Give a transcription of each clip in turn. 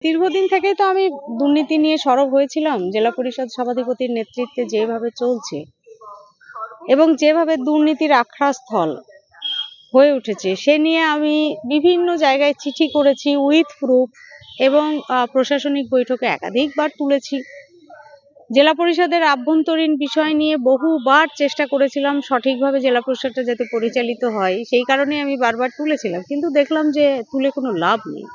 দীর্ঘদিন থেকেই তো আমি দুর্নীতি নিয়ে সরব হয়েছিলাম। জেলা পরিষদ সভাধিপতির নেতৃত্বে যেভাবে চলছে এবং যেভাবে দুর্নীতির আখড়াস্থল হয়ে উঠেছে, সে নিয়ে আমি বিভিন্ন জায়গায় চিঠি করেছি উইথ প্রুফ এবং প্রশাসনিক বৈঠকে একাধিকবার তুলেছি। জেলা পরিষদের আভ্যন্তরীণ বিষয় নিয়ে বহুবার চেষ্টা করেছিলাম সঠিকভাবে জেলা পরিষদটা যাতে পরিচালিত হয়, সেই কারণে আমি বারবার তুলেছিলাম, কিন্তু দেখলাম যে তুলে কোনো লাভ নেই।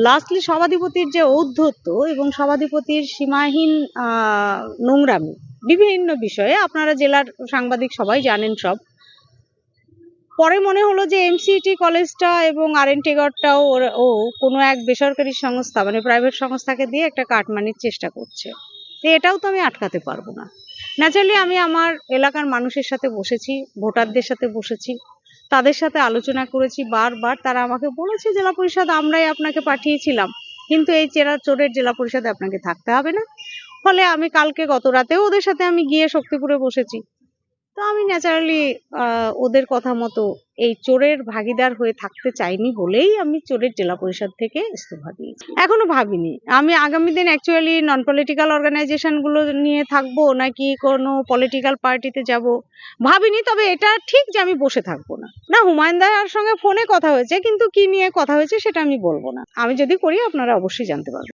লাস্টলি সভাধিপতির যে ঔদ্ধত্য এবং সভাধিপতির সীমাহীন নোংরামি বিভিন্ন বিষয়ে, আপনারা জেলার সাংবাদিক সবাই জানেন সব। পরে মনে হলো যে এমসিটি কলেজটা এবং আরএনটিগড়টাও ও কোনো এক বেসরকারি সংস্থা মানে প্রাইভেট সংস্থাকে দিয়ে একটা কাটমানির চেষ্টা করছে। তো এটাও তো আমি আটকাতে পারবো না। ন্যাচারালি আমি আমার এলাকার মানুষের সাথে বসেছি, ভোটারদের সাথে বসেছি, তাদের সাথে আলোচনা করেছি। বারবার তারা আমাকে বলেছে জেলা পরিষদ আমরাই আপনাকে পাঠিয়েছিলাম, কিন্তু এই চোরের জেলা পরিষদে আপনাকে থাকতে হবে না। ফলে আমি কালকে গত রাতেও ওদের সাথে আমি গিয়ে শক্তিপুরে বসেছি। তো আমি ন্যাচারালি ওদের কথা মতো এই চোরের ভাগিদার হয়ে থাকতে চাইনি বলেই আমি চোরের জেলা পরিষদ থেকে ইস্তফা দিয়েছি। এখনো ভাবিনি আমি আগামী দিন অ্যাকচুয়ালি নন পলিটিক্যাল অর্গানাইজেশন গুলো নিয়ে থাকবো নাকি কোনো পলিটিক্যাল পার্টিতে যাব, ভাবিনি। তবে এটা ঠিক যে আমি বসে থাকবো না। না, হুমায়ুন দার সঙ্গে ফোনে কথা হয়েছে, কিন্তু কি নিয়ে কথা হয়েছে সেটা আমি বলবো না। আমি যদি করি আপনারা অবশ্যই জানতে পারবেন।